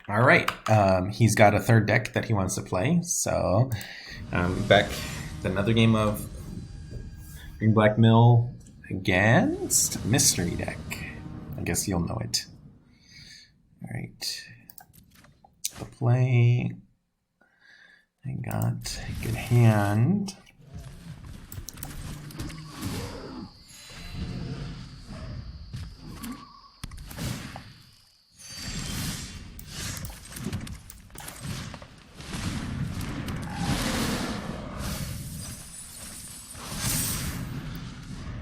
All right. He's got a third deck that he wants to play. So back to another game of Green Black Mill against Mystery Deck. I guess you'll know it. All right. The play. I got a good hand.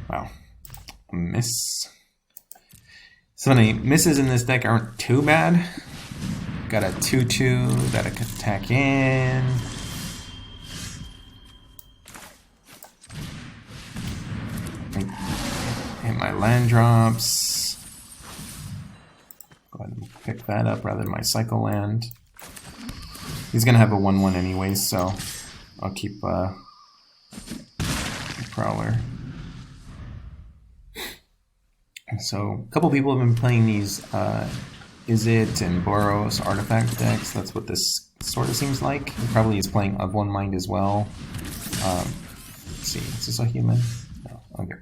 Wow. A miss. So many misses in this deck aren't too bad. Got a 2/2 that I could attack in. Hit my land drops. Go ahead and pick that up rather than my cycle land. He's gonna have a 1/1 anyways, so I'll keep a Prowler. So a couple people have been playing these Is It and Boros artifact decks. That's what this sort of seems like. He probably is playing Of One Mind as well. Let's see, is this a human? No, okay,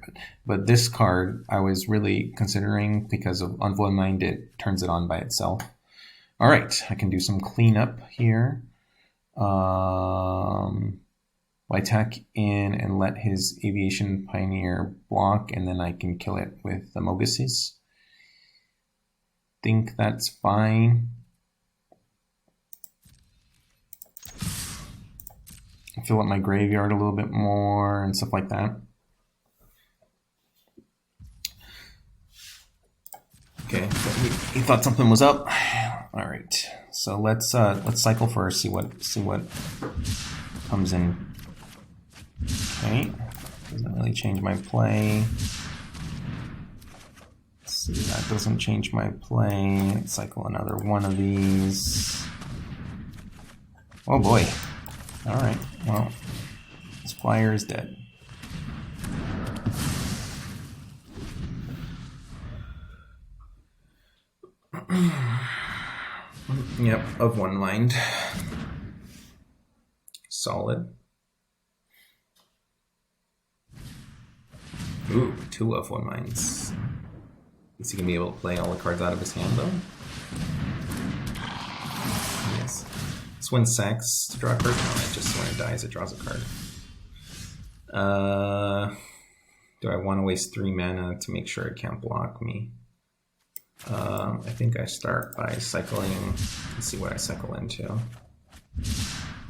but this card I was really considering because of Of One Mind. It turns it on by itself. All right, I can do some cleanup here. I attack in and let his Aviation Pioneer block, and then I can kill it with the Moguses. Think that's fine. Fill up my graveyard a little bit more and stuff like that. Okay, so he thought something was up. All right, so let's cycle first. See what comes in. Okay, doesn't really change my play. Let's see, that doesn't change my play. Let's cycle another one of these. Oh boy. All right, well, this flyer is dead. Yep, Of One Mind. Solid. Ooh, 2 Of One Minds. Is he going to be able to play all the cards out of his hand, though? Yes. This one sacks to draw a card? No, it just when it dies, it draws a card. Do I want to waste 3 mana to make sure it can't block me? I think I start by cycling. Let's see what I cycle into.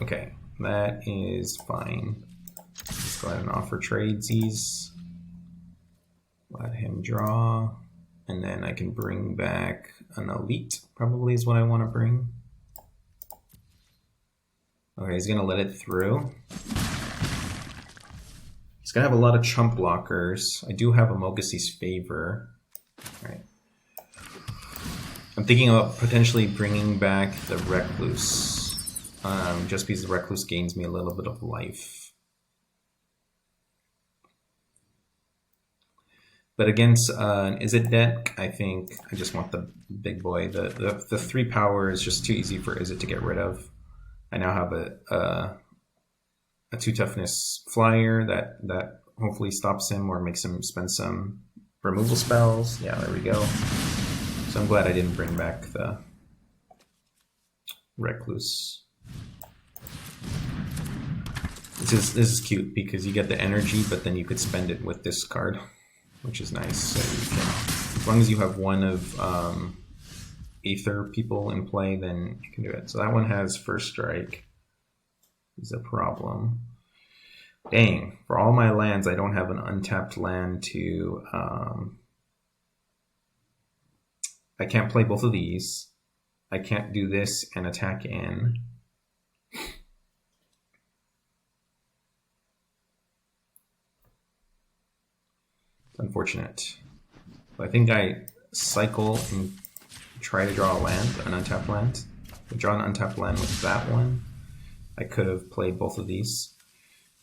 Okay, that is fine. Let's go ahead and offer tradesies. Let him draw, and then I can bring back an elite, probably is what I want to bring. Okay, he's going to let it through. He's going to have a lot of chump blockers. I do have a Mogusi's Favor. All right. I'm thinking about potentially bringing back the Recluse, just because the Recluse gains me a little bit of life. But against Is It deck, I think I just want the big boy. The 3 power is just too easy for Is It to get rid of. I now have a 2 toughness flyer that hopefully stops him or makes him spend some removal spells. Yeah, there we go. So I'm glad I didn't bring back the Recluse. This is cute because you get the energy, but then you could spend it with this card, which is nice. So you can, as long as you have one of Aether people in play, then you can do it. So that one has First Strike. Is a problem. Dang, for all my lands, I don't have an untapped land to... I can't play both of these. I can't do this and attack in. It's unfortunate. But I think I cycle and try to draw a land, an untapped land. I draw an untapped land with that one. I could have played both of these.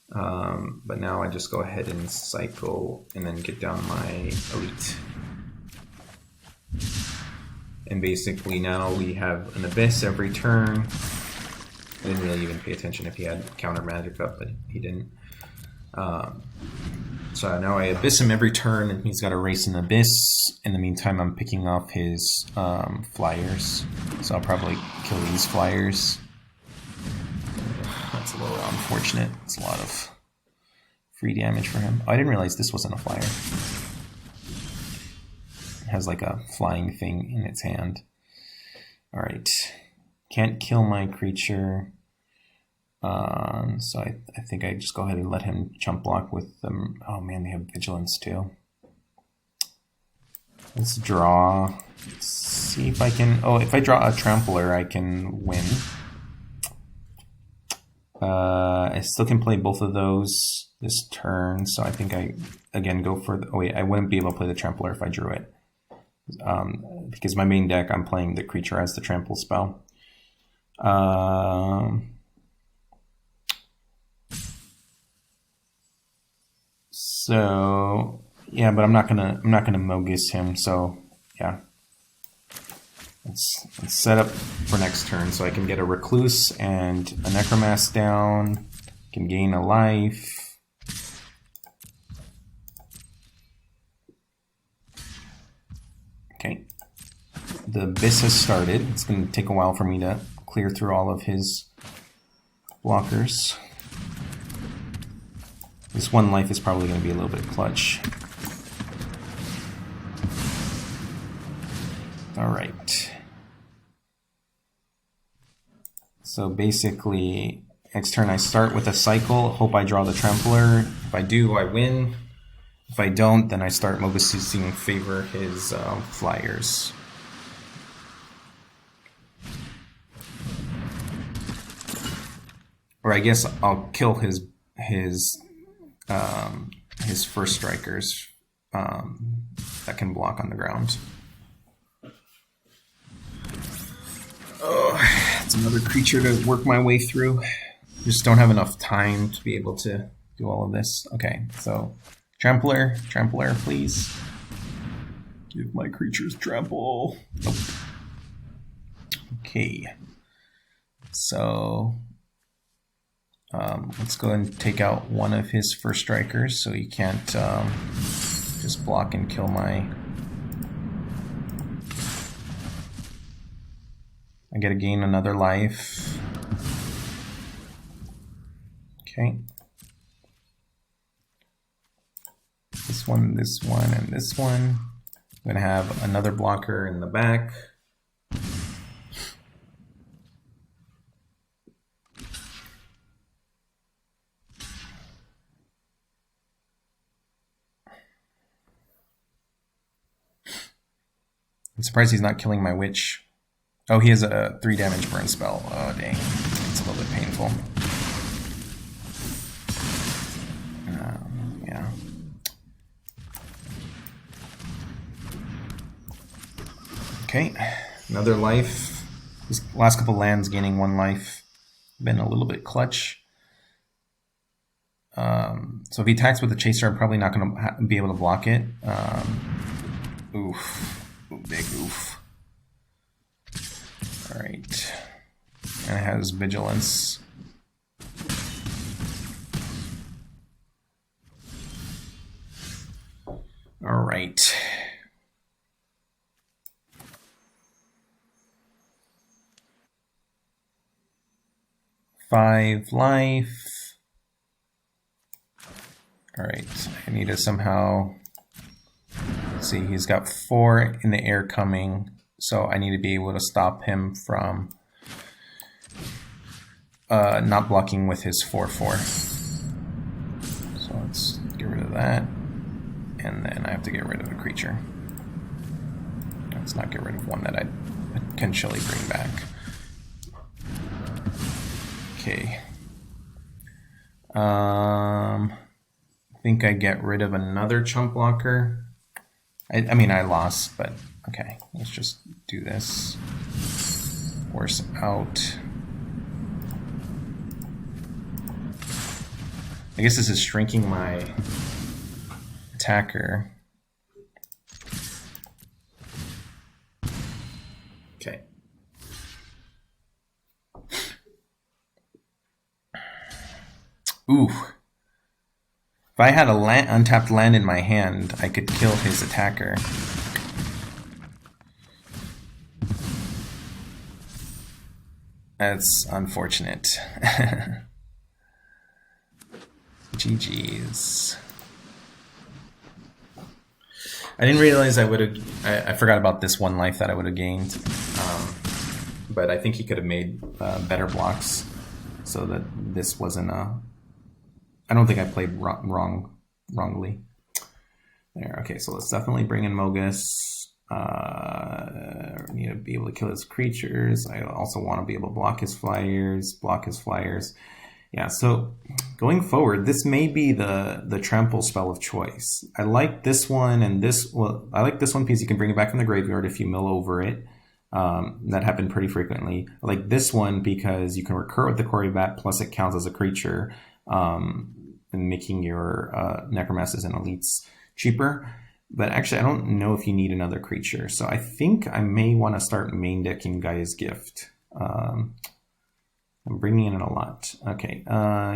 But now I just go ahead and cycle and then get down my elite. And basically now we have an Abyss every turn. I didn't really even pay attention if he had counter magic up, but he didn't. So now I Abyss him every turn, and he's got to race an Abyss. In the meantime, I'm picking off his flyers. So I'll probably kill these flyers. That's a little unfortunate. It's a lot of free damage for him. Oh, I didn't realize this wasn't a flyer. It has like a flying thing in its hand. Alright. Can't kill my creature. So I think I just go ahead and let him chump block with them. Oh man, they have vigilance too. Let's draw. Let's see if I can... Oh, if I draw a trampler, I can win. I still can play both of those this turn, so I think I, again, go for... Oh wait, I wouldn't be able to play the trampler if I drew it. Because my main deck, I'm playing the creature as the trample spell. So yeah, but I'm not gonna Mogus him. So yeah, let's set up for next turn so I can get a Recluse and a Necromass down. Can gain a life. Okay, the Abyss has started. It's going to take a while for me to clear through all of his blockers. This one life is probably going to be a little bit clutch. Alright. So basically, next turn I start with a cycle, hope I draw the Trampler. If I do, I win. If I don't, then I start Mogusing favor his flyers. Or I guess I'll kill his first strikers that can block on the ground. Oh, it's another creature to work my way through. Just don't have enough time to be able to do all of this. Okay, so Trampler, please. Give my creatures trample. Nope. Okay. So let's go and take out one of his first strikers so he can't just block and kill my... I get to gain another life. Okay. This one, and this one. I'm going to have another blocker in the back. I'm surprised he's not killing my witch. Oh, he has a 3 damage burn spell. Oh, dang. It's a little bit painful. Yeah. Okay, another life. These last couple lands gaining 1 life. Been a little bit clutch. So if he attacks with the Chaser, I'm probably not going to be able to block it. Oof. Big oof. Alright. And it has Vigilance. Alright. Five life. Alright, I need to somehow... Let's see, he's got 4 in the air coming, so I need to be able to stop him from not blocking with his 4/4. So let's get rid of that, and then I have to get rid of a creature. Let's not get rid of one that I potentially bring back. Okay. I think I get rid of another chump blocker. I mean, I lost, but okay. Let's just do this. Force out. I guess this is shrinking my attacker. Ooh. If I had a untapped land in my hand, I could kill his attacker. That's unfortunate. GG's. I didn't realize I would have... I forgot about this one life that I would have gained. But I think he could have made better blocks so that this wasn't a... I don't think I played wrongly. There, okay, so let's definitely bring in Mogus. Need to be able to kill his creatures. I also want to be able to block his flyers. Yeah, so going forward, this may be the trample spell of choice. I like this one and this. Well, I like this one because you can bring it back from the graveyard if you mill over it. That happened pretty frequently. I like this one because you can recur with the Quarry Bat, plus it counts as a creature, and making your Necromancers and Elites cheaper. But actually, I don't know if you need another creature. So I think I may want to start main decking Gaia's Gift. I'm bringing in a lot. Okay,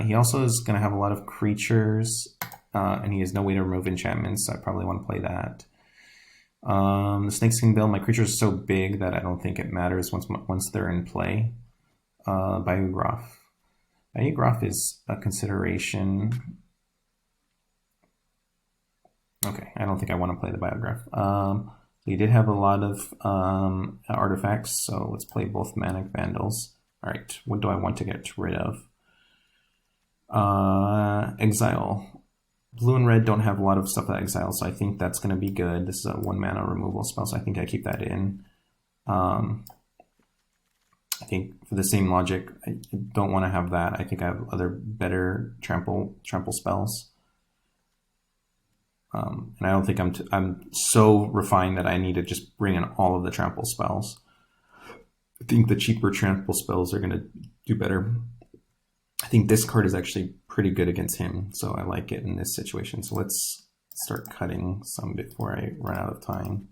he also is going to have a lot of creatures, and he has no way to remove enchantments, so I probably want to play that. The Snakeskin Bill, my creatures are so big that I don't think it matters once they're in play. Bayou-Groff. Bayou-Groff is a consideration. Okay, I don't think I want to play the Bayou-Groff. We did have a lot of artifacts, so let's play both Manic Vandals. Alright, what do I want to get rid of? Exile. Blue and red don't have a lot of stuff that exile, so I think that's going to be good. This is a 1 mana removal spell, so I think I keep that in. I think for the same logic, I don't want to have that. I think I have other better trample spells. And I don't think I'm so refined that I need to just bring in all of the trample spells. I think the cheaper trample spells are going to do better. I think this card is actually pretty good against him, so I like it in this situation. So let's start cutting some before I run out of time.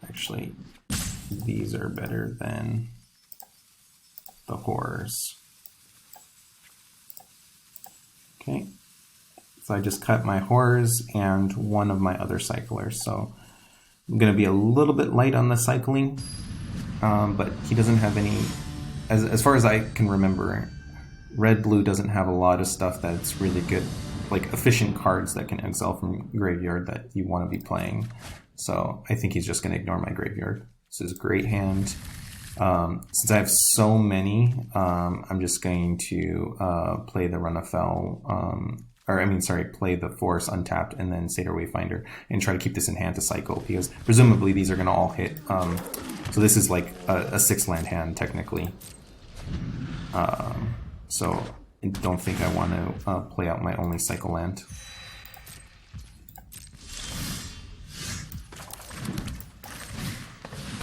Actually, these are better than the horrors. Okay. So I just cut my horrors and one of my other cyclers. So I'm going to be a little bit light on the cycling, but he doesn't have any, as far as I can remember, red-blue doesn't have a lot of stuff that's really good, like efficient cards that can exile from graveyard that you want to be playing. So I think he's just going to ignore my graveyard. This is a great hand. Since I have so many, I'm just going to play the Run of Fell, play the Forest untapped and then Satyr Wayfinder and try to keep this in hand to cycle, because presumably these are going to all hit. So this is like a 6-land hand technically. So I don't think I want to play out my only cycle land.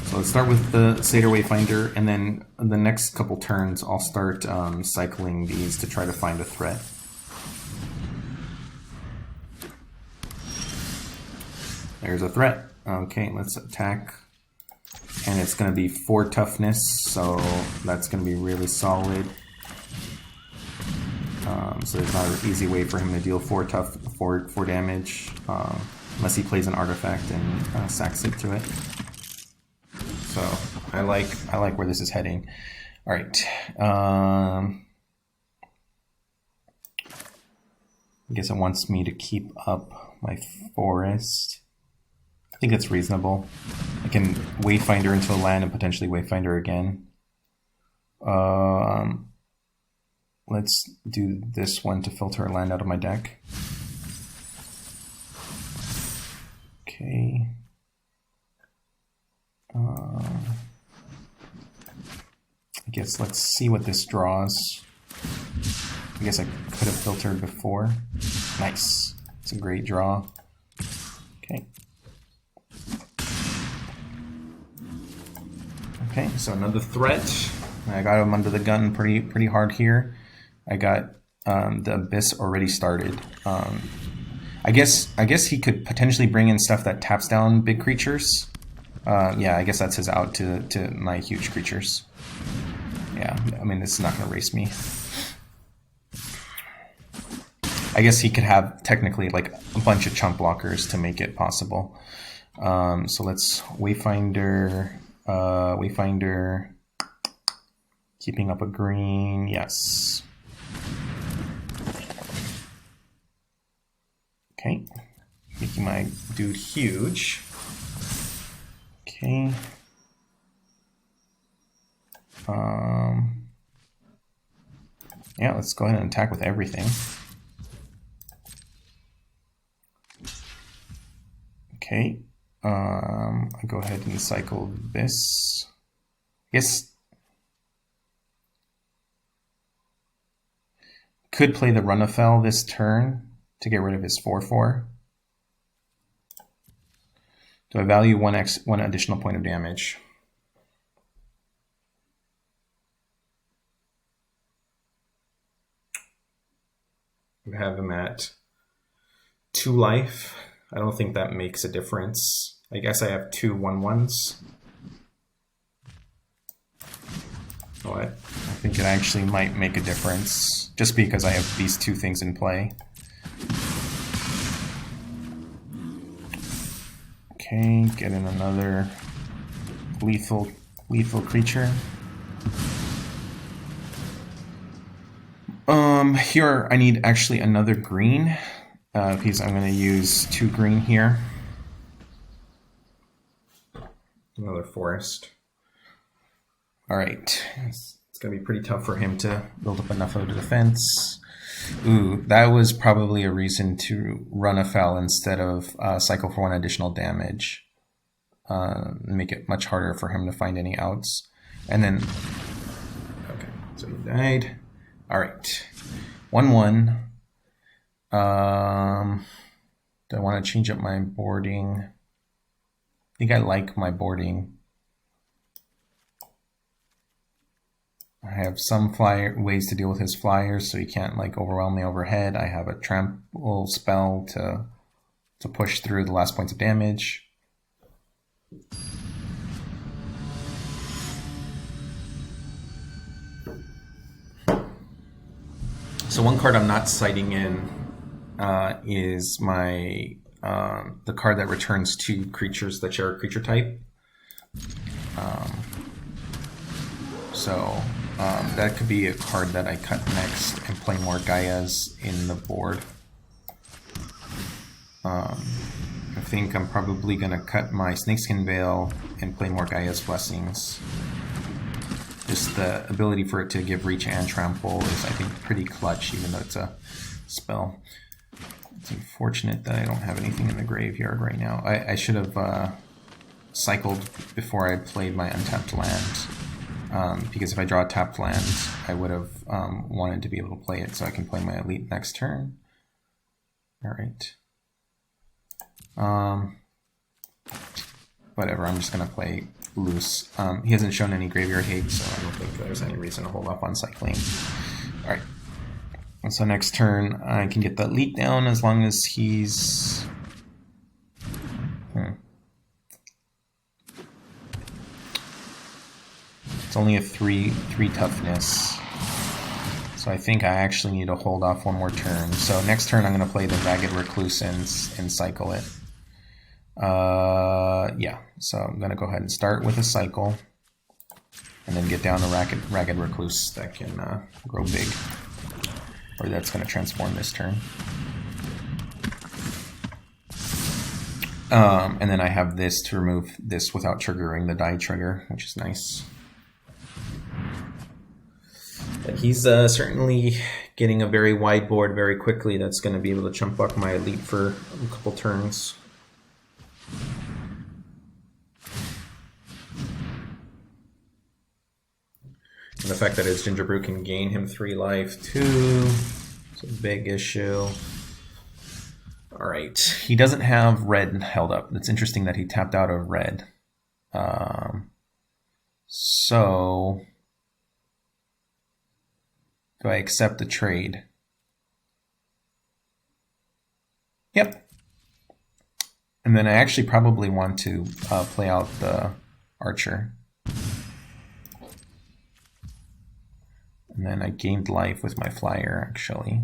So let's start with the Satyr Wayfinder, and then the next couple turns I'll start cycling these to try to find a threat. There's a threat. Okay, let's attack. And it's going to be 4 toughness, so that's going to be really solid. So there's not an easy way for him to deal 4 damage, unless he plays an artifact and sacks it to it. So I like where this is heading. All right. I guess it wants me to keep up my forest. I think it's reasonable. I can Wayfinder into a land and potentially Wayfinder again. Let's do this one to filter a land out of my deck. Okay. I guess let's see what this draws. I guess I could have filtered before. Nice. It's a great draw. Okay. Okay, so another threat. I got him under the gun pretty hard here. I got the Abyss already started. I guess he could potentially bring in stuff that taps down big creatures. Yeah, I guess that's his out to my huge creatures. Yeah, I mean, this is not going to race me. I guess he could have technically like a bunch of chunk blockers to make it possible. So let's Wayfinder, Wayfinder, keeping up a green, yes. Okay, making my dude huge. Okay. Yeah, let's go ahead and attack with everything. Okay. I go ahead and cycle this. Yes. Could play the Runafel this turn to get rid of his 4/4. Do I value one additional point of damage? I have him at 2 life. I don't think that makes a difference. I guess I have 2 1/1s. What? I think it actually might make a difference, just because I have these 2 things in play. Okay, get in another lethal creature. Here I need actually another green, because I'm going to use 2 green here. Another forest. All right, it's going to be pretty tough for him to build up enough of a defense. Ooh, that was probably a reason to run afoul instead of cycle for 1 additional damage. Make it much harder for him to find any outs. And then, okay, so he died. All right, 1/1. Do I want to change up my boarding? I think I like my boarding. I have some ways to deal with his flyers, so he can't like overwhelm me overhead. I have a trample spell to push through the last points of damage. So one card I'm not citing in is my the card that returns 2 creatures that share a creature type. That could be a card that I cut next and play more Gaias in the board. I think I'm probably going to cut my Snakeskin Veil and play more Gaia's Blessings. Just the ability for it to give reach and trample is, I think, pretty clutch, even though it's a spell. It's unfortunate that I don't have anything in the graveyard right now. I should have cycled before I played my untapped land. Because if I draw a tapped land, I would have wanted to be able to play it so I can play my elite next turn. Alright. Whatever, I'm just going to play loose. He hasn't shown any graveyard hate, so I don't think there's any reason to hold off on cycling. Alright. So next turn, I can get the elite down as long as he's... It's only a 3 toughness. So I think I actually need to hold off 1 more turn. So next turn I'm going to play the Ragged Recluse and cycle it. Yeah, so I'm going to go ahead and start with a cycle. And then get down to Ragged Recluse that can grow big. Or that's going to transform this turn. And then I have this to remove this without triggering the die trigger, which is nice. But he's certainly getting a very wide board very quickly. That's going to be able to chump block my elite for a couple turns. And the fact that his Gingerbrew can gain him 3 life too is a big issue. Alright, he doesn't have red held up. It's interesting that he tapped out of red. So... do I accept the trade? Yep. And then I actually probably want to play out the archer. And then I gained life with my flyer, actually.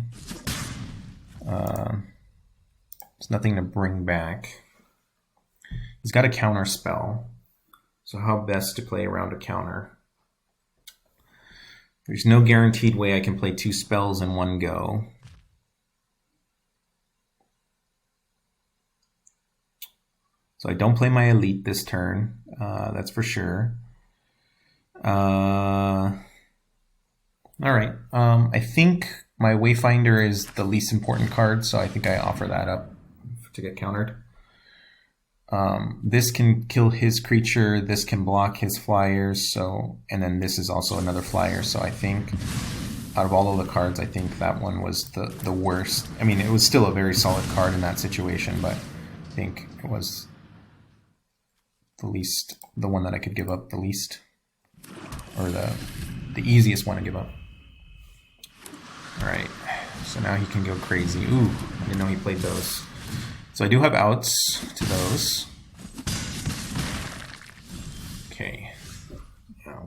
There's nothing to bring back. He's got a counter spell. So how best to play around a counter? There's no guaranteed way I can play 2 spells in one go. So I don't play my elite this turn, that's for sure. All right, I think my Wayfinder is the least important card, so I think I offer that up to get countered. This can kill his creature, this can block his flyers, so, and then this is also another flyer, so I think out of all of the cards, I think that one was the worst. I mean, it was still a very solid card in that situation, but I think it was the one that I could give up the least, or the easiest one to give up. All right, so now he can go crazy. Ooh, I didn't know he played those. So I do have outs to those. Okay,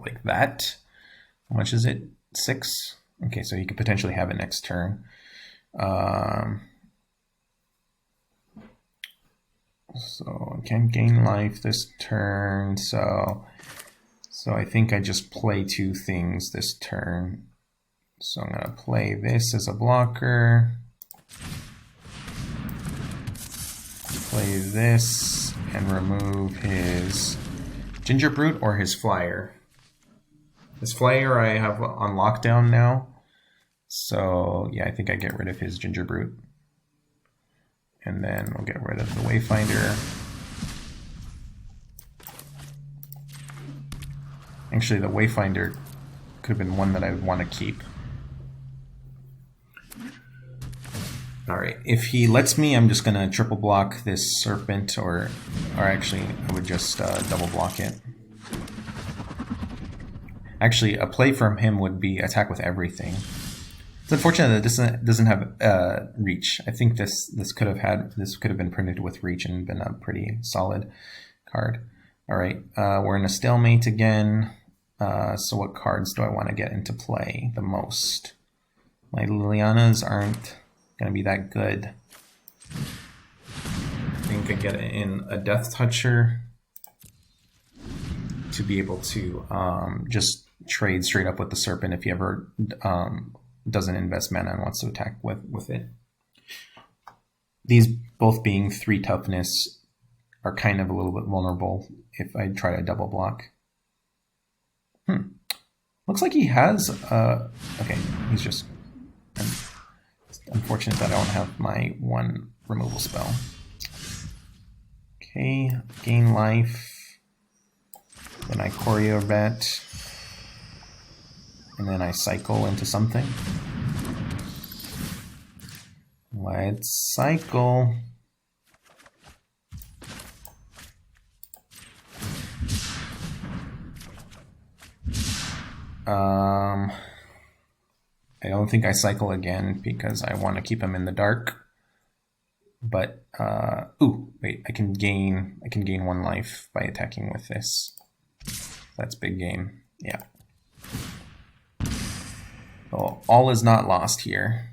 like that. How much is it? 6? Okay, so he could potentially have it next turn. So I can't gain life this turn, so I think I just play 2 things this turn. So I'm gonna play this as a blocker. Play this and remove his Ginger Brute or his Flyer. His Flyer I have on lockdown now. So yeah, I think I get rid of his Ginger Brute. And then we'll get rid of the Wayfinder. Actually, the Wayfinder could have been one that I would want to keep. All right, if he lets me, I'm just gonna triple block this Serpent, or actually, I would just double block it. Actually, a play from him would be attack with everything. It's unfortunate that this doesn't have reach. I think this could have been printed with reach and been a pretty solid card. All right, we're in a stalemate again. So what cards do I want to get into play the most? My Lilianas aren't going to be that good. I think I get in a Death Toucher to be able to just trade straight up with the Serpent if he ever doesn't invest mana and wants to attack with it. These both being 3 toughness are kind of a little bit vulnerable if I try to double block. Looks like he has okay, he's just it's unfortunate that I don't have my 1 removal spell. Okay, gain life. Then I Choreo Bet. And then I cycle into something. Let's cycle. I don't think I cycle again because I want to keep him in the dark. But ooh, wait, I can gain 1 life by attacking with this. That's big game. Yeah. So all is not lost here.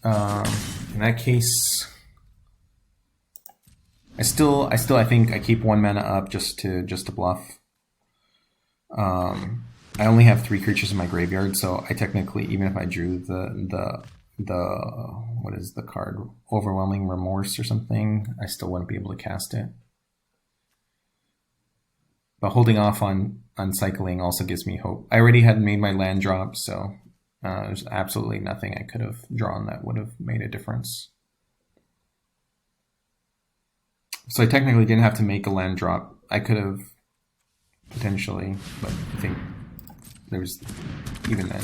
In that case, I think I keep 1 mana up just to bluff. I only have 3 creatures in my graveyard, so I technically, even if I drew the what is the card? Overwhelming Remorse or something, I still wouldn't be able to cast it. But holding off on cycling also gives me hope. I already had made my land drop, so there's absolutely nothing I could have drawn that would have made a difference. So I technically didn't have to make a land drop. I could have potentially, but I think there's even then.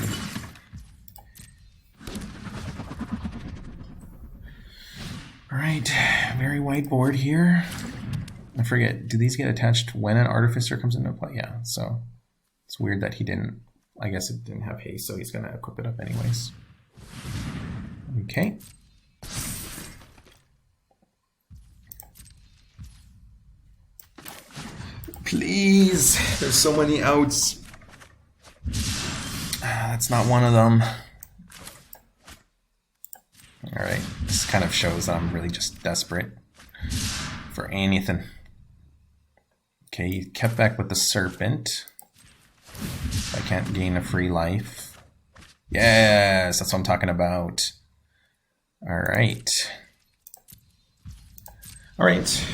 All right, very white board here. I forget, do these get attached when an Artificer comes into play? Yeah, so it's weird that he didn't, I guess it didn't have haste, so he's gonna equip it up anyways. Okay. Please, there's so many outs. That's not one of them. Alright, this kind of shows that I'm really just desperate for anything. Okay, you kept back with the serpent. I can't gain a free life. Yes, that's what I'm talking about. Alright. Alright.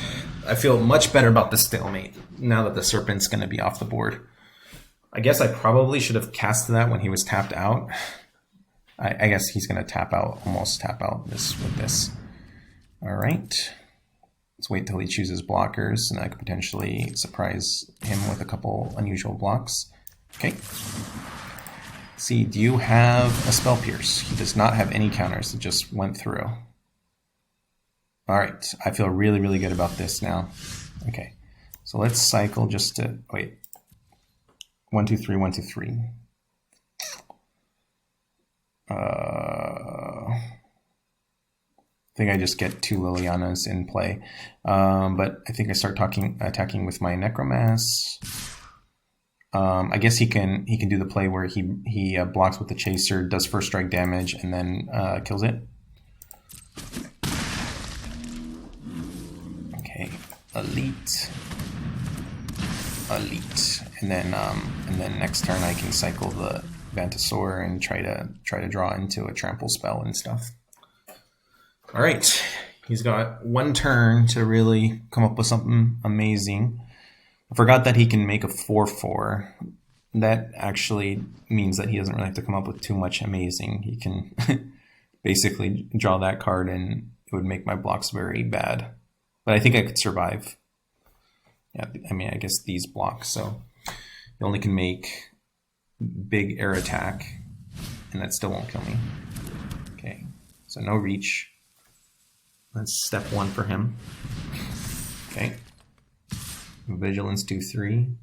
I feel much better about the stalemate now that the serpent's going to be off the board. I guess I probably should have cast that when he was tapped out. I guess he's going to tap out, almost tap out this with this. Alright. Let's wait till he chooses blockers, and I could potentially surprise him with a couple unusual blocks. Okay. See, do you have a Spell Pierce? He does not have any counters. It just went through. Alright, I feel really, really good about this now. Okay, so let's cycle just to, wait. 1, 2, 3, 1, 2, 3. I think I just get 2 Lilianas in play. But I think I start attacking with my Necromass. I guess he can do the play where he blocks with the Chaser, does first strike damage, and then kills it. Okay, Elite, and then next turn I can cycle the Vantasaur and try to draw into a trample spell and stuff. All right, he's got 1 turn to really come up with something amazing. I forgot that he can make a 4/4. That actually means that he doesn't really have to come up with too much amazing. He can basically draw that card and it would make my blocks very bad. But I think I could survive. Yeah, I mean, I guess these blocks. So you only can make big air attack and that still won't kill me. Okay, so no reach. That's step 1 for him. Okay. Vigilance 2/3.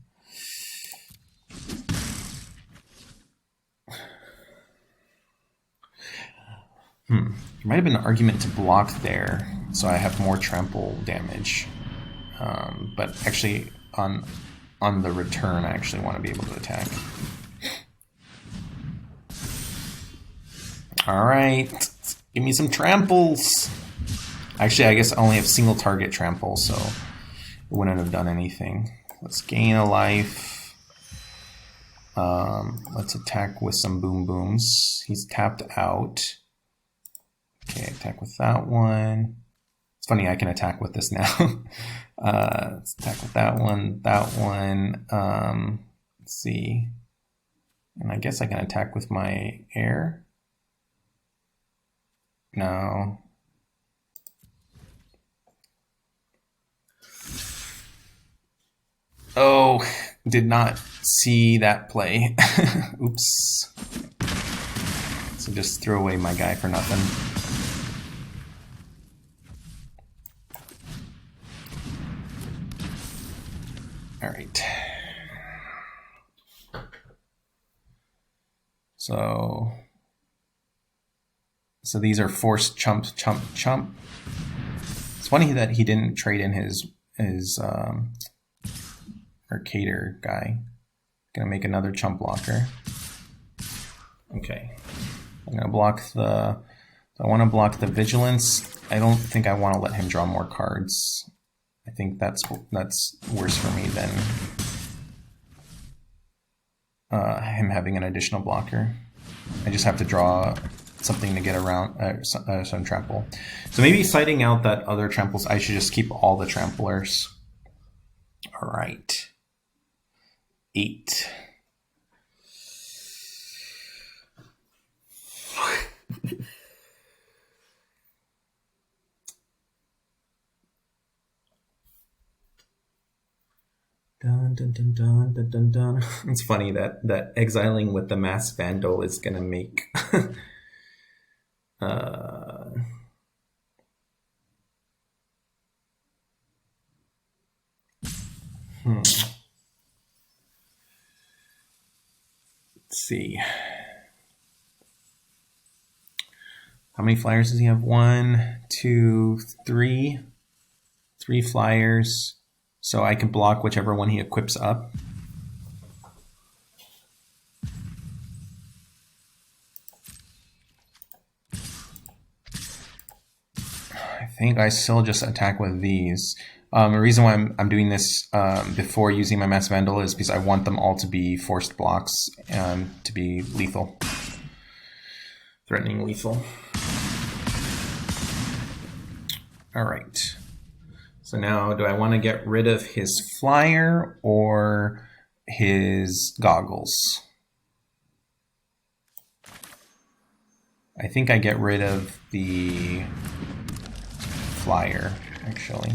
There might have been an argument to block there, so I have more trample damage. But actually, on the return, I actually want to be able to attack. All right, give me some tramples. Actually, I guess I only have single target trample, so it wouldn't have done anything. Let's gain a life. Let's attack with some boom booms. He's tapped out. Okay, attack with that one. It's funny, I can attack with this now. Let's attack with that one, let's see. And I guess I can attack with my air. No. Oh, did not see that play. Oops. So just throw away my guy for nothing. All right. So these are forced chump. It's funny that he didn't trade in his Arcader guy. Gonna make another chump blocker. Okay. I'm gonna block I want to block the Vigilance. I don't think I want to let him draw more cards. I think that's worse for me than him having an additional blocker. I just have to draw something to get around some trample. So maybe citing out that other tramples, I should just keep all the tramplers. All right. 8. Dun, dun, dun, dun, dun, dun, dun. It's funny that exiling with the Mass Vandal is gonna make Let's see. How many flyers does he have? 1, 2, 3. 3 flyers. So I can block whichever one he equips up. I think I still just attack with these. The reason why I'm doing this before using my Mass Vandal is because I want them all to be forced blocks and to be lethal. Threatening lethal. All right. So now, do I want to get rid of his flyer or his goggles? I think I get rid of the flyer, actually.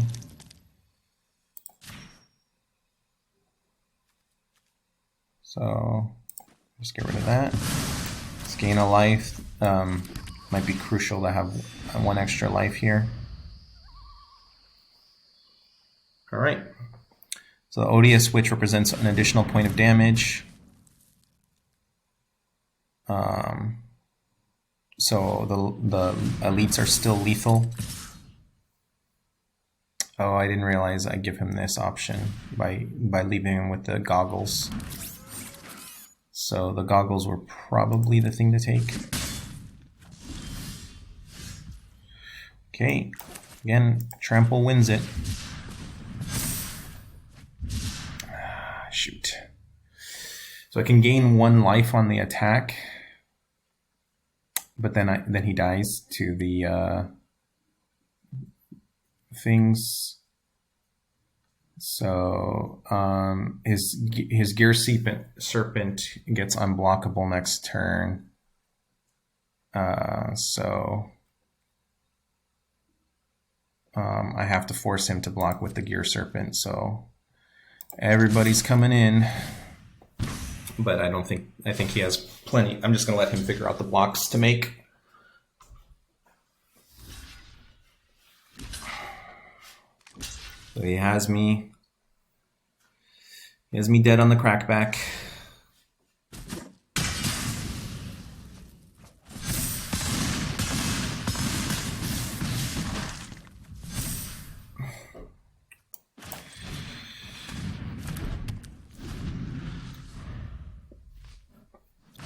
So just get rid of that. Let's gain a life. Might be crucial to have one extra life here. All right. So the Odious Witch represents an additional point of damage. So the elites are still lethal. Oh, I didn't realize I give him this option by leaving him with the goggles. So the goggles were probably the thing to take. Okay, again, trample wins it. Shoot. So I can gain 1 life on the attack, but then he dies to the things. So his Gear Serpent gets unblockable next turn. So I have to force him to block with the Gear Serpent. So everybody's coming in, but I think he has plenty. I'm just gonna let him figure out the blocks to make. So he has me dead on the crackback.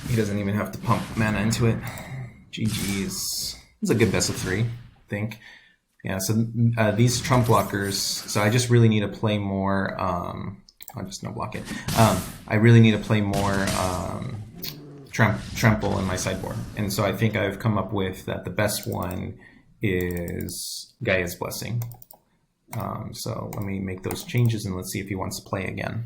He doesn't even have to pump mana into it. GG's. It's a good best of 3, I think. Yeah, so these trump blockers, so I just really need to play more, I'll just no block it. I really need to play more trample in my sideboard. And so I think I've come up with that the best one is Gaia's Blessing. So let me make those changes and let's see if he wants to play again.